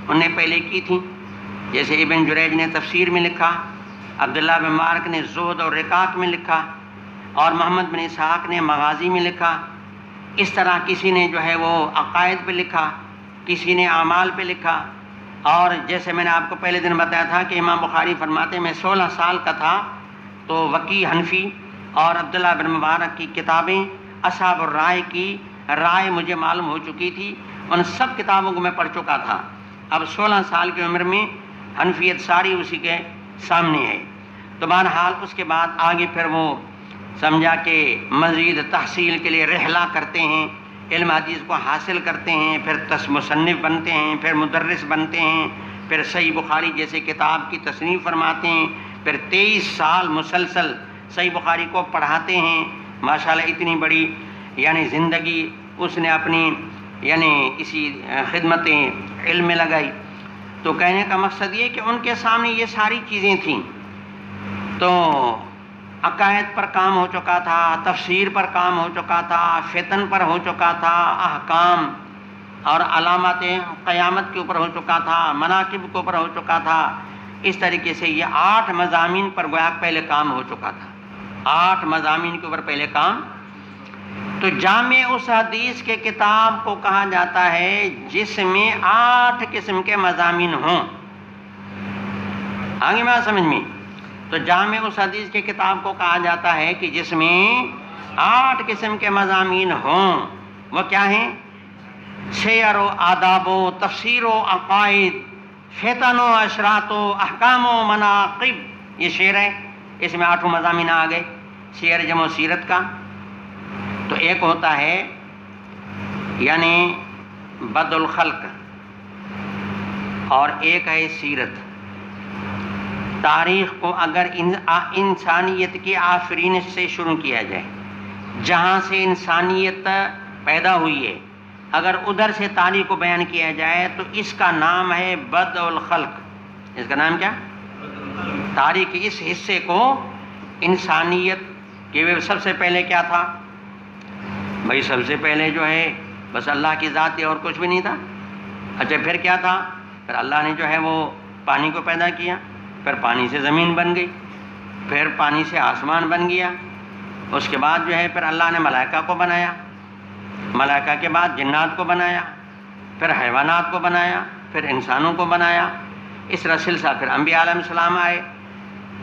انہوں نے پہلے کی تھیں، جیسے ابن جریج نے تفسیر میں لکھا، عبداللہ بن مبارک نے زہد اور رقاق میں لکھا، اور محمد بن اسحاق نے مغازی میں لکھا۔ اس طرح کسی نے جو ہے وہ عقائد پہ لکھا، کسی نے اعمال پہ لکھا۔ اور جیسے میں نے آپ کو پہلے دن بتایا تھا کہ امام بخاری فرماتے ہیں میں 16 سال کا تھا تو وکیع حنفی اور عبداللہ بن مبارک کی کتابیں، اصحاب الرائے کی رائے مجھے معلوم ہو چکی تھی، ان سب کتابوں کو میں پڑھ چکا تھا۔ اب 16 سال کی عمر میں حنفیت ساری اسی کے سامنے ہے۔ تو بہرحال اس کے بعد آگے پھر وہ سمجھا کہ مزید تحصیل کے لیے رحلہ کرتے ہیں، علم حدیث کو حاصل کرتے ہیں، پھر مصنف بنتے ہیں، پھر مدرس بنتے ہیں، پھر صحیح بخاری جیسے کتاب کی تصنیف فرماتے ہیں، پھر 23 سال مسلسل صحیح بخاری کو پڑھاتے ہیں۔ ماشاءاللہ اتنی بڑی یعنی زندگی اس نے اپنی یعنی اسی خدمت علم میں لگائی۔ تو کہنے کا مقصد یہ کہ ان کے سامنے یہ ساری چیزیں تھیں، تو عقائد پر کام ہو چکا تھا، تفسیر پر کام ہو چکا تھا، فتن پر ہو چکا تھا، احکام اور علامات قیامت کے اوپر ہو چکا تھا، مناقب کے اوپر ہو چکا تھا۔ اس طریقے سے یہ 8 مضامین پر گویا پہلے کام ہو چکا تھا، 8 مضامین کے اوپر پہلے کام۔ تو جامع اس حدیث کے کتاب کو کہا جاتا ہے جس میں 8 قسم کے مضامین ہوں۔ آگے میں سمجھ میں، تو جامع اس حدیث کے کتاب کو کہا جاتا ہے کہ جس میں 8 قسم کے مضامین ہوں۔ وہ کیا ہیں؟ سیر و آداب و تفسیر و عقائد، فتن و اشراط و احکام و مناقب، یہ شعر ہے، اس میں 8 مضامین آ گئے۔ سیر جمع سیرت کا، تو ایک ہوتا ہے یعنی بدء الخلق، اور ایک ہے سیرت۔ تاریخ کو اگر انسانیت کے آفرینش سے شروع کیا جائے، جہاں سے انسانیت پیدا ہوئی ہے، اگر ادھر سے تاریخ کو بیان کیا جائے تو اس کا نام ہے بدء الخلق۔ اس کا نام کیا؟ تاریخ کے اس حصے کو انسانیت کے سب سے پہلے کیا تھا؟ بھائی سب سے پہلے جو ہے بس اللہ کی ذات ہے اور کچھ بھی نہیں تھا۔ اچھا پھر کیا تھا؟ پھر اللہ نے جو ہے وہ پانی کو پیدا کیا، پھر پانی سے زمین بن گئی، پھر پانی سے آسمان بن گیا، اس کے بعد جو ہے پھر اللہ نے ملائکہ کو بنایا، ملائکہ کے بعد جنات کو بنایا، پھر حیوانات کو بنایا، پھر انسانوں کو بنایا، اس طرح سلسلہ پھر انبیاء علیہ السلام آئے۔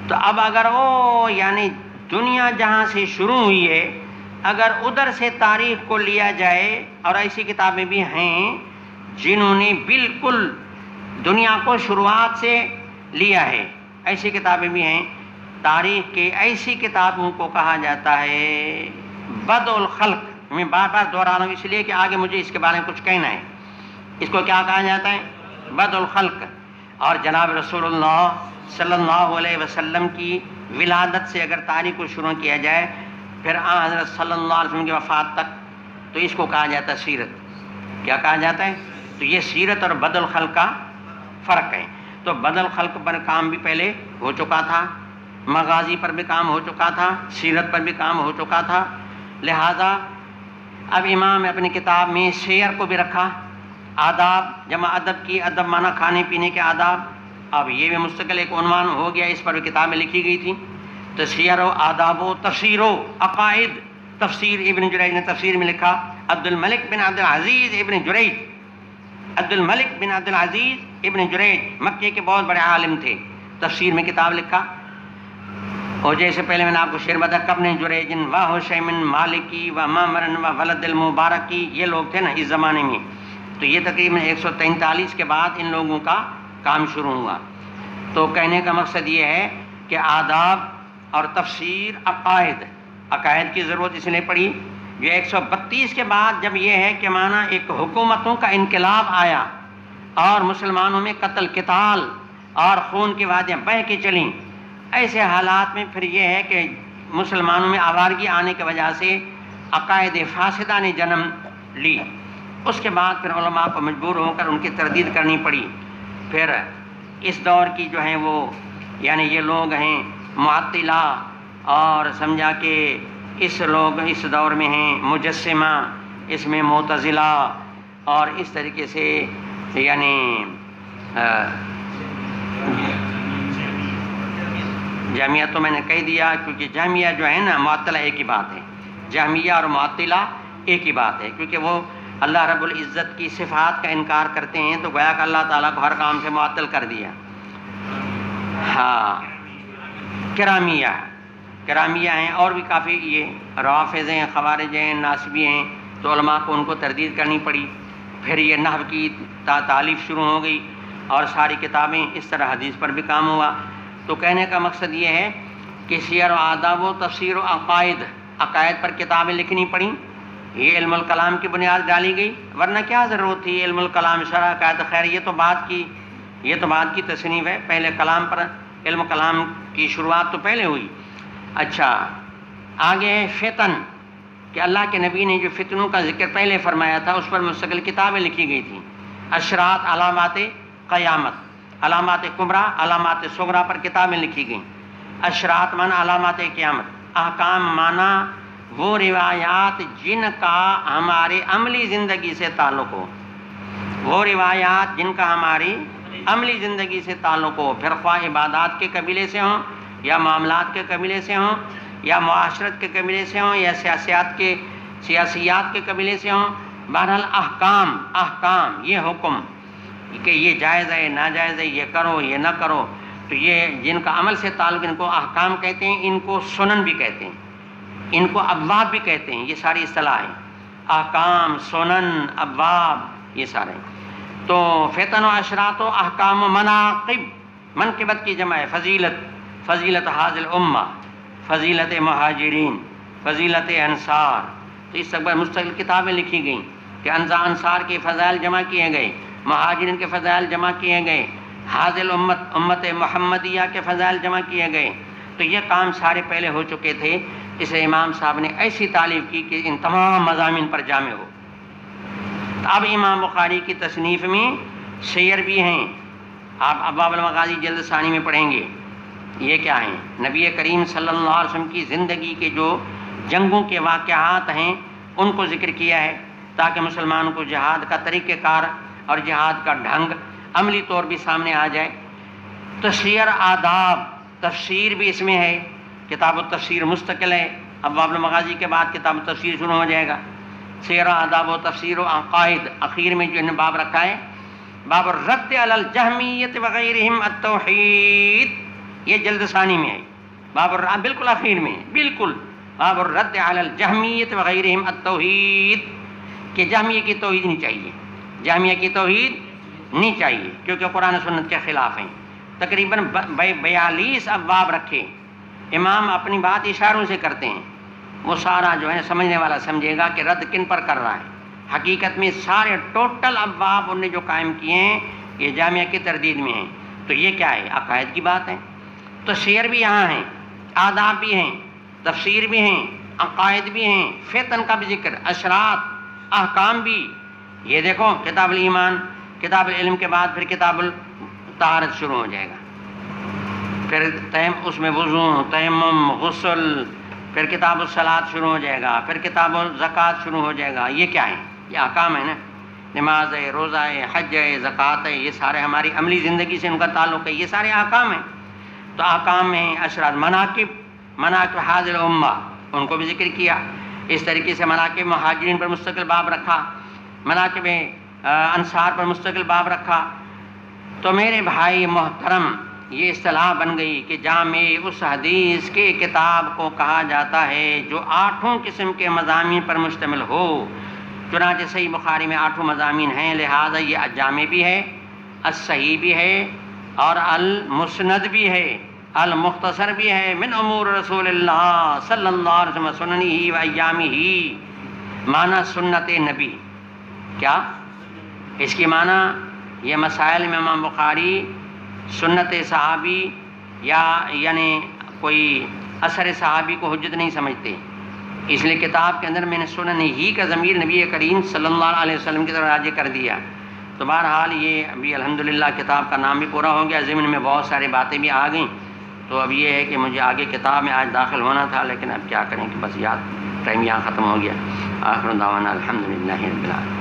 تو اب اگر وہ یعنی دنیا جہاں سے شروع ہوئی ہے، اگر ادھر سے تاریخ کو لیا جائے، اور ایسی کتابیں بھی ہیں جنہوں نے بالکل دنیا کو شروعات سے لیا ہے، ایسی کتابیں بھی ہیں۔ تاریخ کے ایسی کتابوں کو کہا جاتا ہے بدء الخلق۔ میں بار بار دہرا رہا ہوں اس لیے کہ آگے مجھے اس کے بارے میں کچھ کہنا ہے۔ اس کو کیا کہا جاتا ہے؟ بدء الخلق۔ اور جناب رسول اللہ صلی اللہ علیہ وسلم کی ولادت سے اگر تاریخ کو شروع کیا جائے، پھر حضرت صلی اللہ علیہ وسلم کی وفات تک، تو اس کو کہا جاتا ہے سیرت۔ کیا کہا جاتا ہے؟ تو یہ سیرت اور بدء الخلق کا فرق ہے۔ تو بدء الخلق پر کام بھی پہلے ہو چکا تھا، مغازی پر بھی کام ہو چکا تھا، سیرت پر بھی کام ہو چکا تھا۔ لہذا اب امام نے اپنی کتاب میں سیر کو بھی رکھا، آداب جمع ادب کی، ادب معنی کھانے پینے کے آداب، اب یہ بھی مستقل ایک عنوان ہو گیا، اس پر بھی کتابیں لکھی گئی تھیں۔ تو سیر و آداب و تفسیر و عقائد، تفسیر ابن جریج نے تفسیر میں لکھا، عبد الملک بن عبد العزیز ابن جریج، عبد الملک بن عبد العزیز ابن جریج مکے کے بہت بڑے عالم تھے، تفسیر میں کتاب لکھا۔ اور جیسے پہلے میں نے آپ کو شعر بتایا، کبن جریجن و حشیم مالکی و مامرن و ولد المبارکی، یہ لوگ تھے نا اس زمانے میں۔ تو یہ تقریباً 143 کے بعد ان لوگوں کا کام شروع ہوا۔ تو کہنے کا مقصد یہ ہے کہ آداب اور تفسیر، عقائد کی ضرورت اس لیے پڑی، جو 132 کے بعد جب یہ ہے کہ مانا ایک حکومتوں کا انقلاب آیا اور مسلمانوں میں قتل قتال اور خون کی وادیاں بہہ کے چلیں، ایسے حالات میں پھر یہ ہے کہ مسلمانوں میں آوارگی آنے کی وجہ سے عقائد فاسدہ نے جنم لی۔ اس کے بعد پھر علماء کو مجبور ہو کر ان کی تردید کرنی پڑی۔ پھر اس دور کی جو ہیں وہ یعنی یہ لوگ ہیں معطلہ، اور سمجھا کہ اس لوگ اس دور میں ہیں مجسمہ، اس میں معتزلہ، اور اس طریقے سے یعنی جہمیہ تو میں نے کہہ دیا، کیونکہ جہمیہ جو ہے نا معطلہ ایک ہی بات ہے، جہمیہ اور معطلہ ایک ہی بات ہے، کیونکہ وہ اللہ رب العزت کی صفات کا انکار کرتے ہیں، تو گویا کہ اللہ تعالیٰ کو ہر کام سے معطل کر دیا۔ ہاں کرامیہ ہیں، اور بھی کافی، یہ روافض ہیں، خوارج ہیں، ناصبی ہیں، تو علماء کو ان کو تردید کرنی پڑی۔ پھر یہ نحو کی تالیف شروع ہو گئی، اور ساری کتابیں اس طرح حدیث پر بھی کام ہوا۔ تو کہنے کا مقصد یہ ہے کہ سیر و آداب و تفسیر و عقائد پر کتابیں لکھنی پڑیں، یہ علم الکلام کی بنیاد ڈالی گئی، ورنہ کیا ضرورت تھی علم الکلام شرح عقائد؟ خیر یہ تو بعد کی تصنیف ہے، پہلے کلام پر علم کلام کی شروعات تو پہلے ہوئی۔ اچھا آگے ہے فتن، کہ اللہ کے نبی نے جو فتنوں کا ذکر پہلے فرمایا تھا اس پر مستقل کتابیں لکھی گئی تھیں۔ اشراط علامات قیامت، علامات کبریٰ، علامات صغریٰ پر کتابیں لکھی گئیں۔ اشراط مانا علامات قیامت، احکام مانا وہ روایات جن کا ہمارے عملی زندگی سے تعلق ہو، وہ روایات جن کا ہماری عملی زندگی سے تعلق ہو، پھر خواہ عبادات کے قبیلے سے ہوں یا معاملات کے قبیلے سے ہوں یا معاشرت کے قبیلے سے ہوں یا سیاسیات کے قبیلے سے ہوں، بہرحال احکام یہ حکم کہ یہ جائز ہے ناجائز ہے، یہ کرو یہ نہ کرو، تو یہ جن کا عمل سے تعلق، ان کو احکام کہتے ہیں، ان کو سنن بھی کہتے ہیں، ان کو ابواب بھی کہتے ہیں، یہ ساری اصطلاح ہیں، احکام، سنن، ابواب، یہ سارے۔ تو فتن و اشراط و احکام و مناقب، منقبت کی جمع ہے، فضیلت حاضل امہ، فضیلت مہاجرین، فضیلت انصار، تو اس پر مستقل کتابیں لکھی گئیں کہ انصار کے فضائل جمع کیے گئے، مہاجرین کے فضائل جمع کیے گئے، حاضل امت محمدیہ کے فضائل جمع کیے گئے۔ تو یہ کام سارے پہلے ہو چکے تھے، اسے امام صاحب نے ایسی تعلیف کی کہ ان تمام مضامین پر جامع ہو۔ اب امام بخاری کی تصنیف میں سیر بھی ہیں، آپ ابواب المغازی جلد ثانی میں پڑھیں گے۔ یہ کیا ہیں؟ نبی کریم صلی اللہ علیہ وسلم کی زندگی کے جو جنگوں کے واقعات ہیں ان کو ذکر کیا ہے، تاکہ مسلمانوں کو جہاد کا طریقہ کار اور جہاد کا ڈھنگ عملی طور بھی سامنے آ جائے۔ تو سیر آداب، تفسیر بھی اس میں ہے، کتاب التفسیر مستقل ہے، ابواب المغازی کے بعد کتاب التفسیر شروع ہو جائے گا۔ سیر آداب و تفسیر و عقائد، اخیر میں جو باب رکھا ہے، باب الرد علی الجہمیت وغیرہم التوحید، یہ جلد ثانی میں ہے، بالکل اخیر میں، بالکل باب الرد علی الجہمیت وغیرہم التوحید، کہ جہمیہ کی توحید نہیں چاہیے، جہمیہ کی توحید نہیں چاہیے، کیونکہ قرآن و سنت کے خلاف ہیں۔ تقریباً 42 ابواب رکھے، امام اپنی بات اشاروں سے کرتے ہیں، وہ سارا جو ہے سمجھنے والا سمجھے گا کہ رد کن پر کر رہا ہے۔ حقیقت میں سارے ٹوٹل ابواب انہوں نے جو قائم کیے ہیں یہ جامعہ کی تردید میں ہیں۔ تو یہ کیا ہے؟ عقائد کی بات ہے۔ تو سیر بھی یہاں ہیں، آداب بھی ہیں، تفسیر بھی ہیں، عقائد بھی ہیں، فتن کا بھی ذکر، اشراط، احکام بھی۔ یہ دیکھو کتاب الایمان، کتاب العلم کے بعد پھر کتاب الطہارت شروع ہو جائے گا، پھر اس میں وضو، تیمم، غسل، پھر کتاب الصلاۃ شروع ہو جائے گا، پھر کتاب الزکوٰۃ شروع ہو جائے گا۔ یہ کیا ہے؟ یہ احکام ہے نا، نماز ہے، روزہ ہے، حج ہے، زکوٰۃ ہے، یہ سارے ہماری عملی زندگی سے ان کا تعلق ہے، یہ سارے احکام ہیں۔ تو احکام میں اشراط، مناقب حاضر امہ، ان کو بھی ذکر کیا۔ اس طریقے سے مناقب مہاجرین پر مستقل باب رکھا، مناقب انصار پر مستقل باب رکھا۔ تو میرے بھائی محترم، یہ اصطلاح بن گئی کہ جامع اس حدیث کے کتاب کو کہا جاتا ہے جو 8 قسم کے مضامین پر مشتمل ہو۔ چنانچہ صحیح بخاری میں 8 مضامین ہیں، لہذا یہ جامع بھی ہے، الصحیح بھی ہے، اور المسند بھی ہے، المختصر بھی ہے، من امور رسول اللہ صلی اللہ علیہ وسلم سننہ و ایامہ، معنی سنت نبی۔ کیا اس کی معنی؟ یہ مسائل میں امام بخاری سنت صحابی یا یعنی کوئی اثر صحابی کو حجت نہیں سمجھتے، اس لیے کتاب کے اندر میں نے سنن ہی کا ضمیر نبی کریم صلی اللہ علیہ وسلم کی طرف راجع کر دیا۔ تو بہرحال یہ ابھی الحمدللہ کتاب کا نام بھی پورا ہو گیا، ضمن میں بہت ساری باتیں بھی آ گئیں۔ تو اب یہ ہے کہ مجھے آگے کتاب میں آج داخل ہونا تھا، لیکن اب کیا کریں کہ بس یاد ٹائم یہاں ختم ہو گیا۔ آخر دعوانا الحمدللہ رب العالمین۔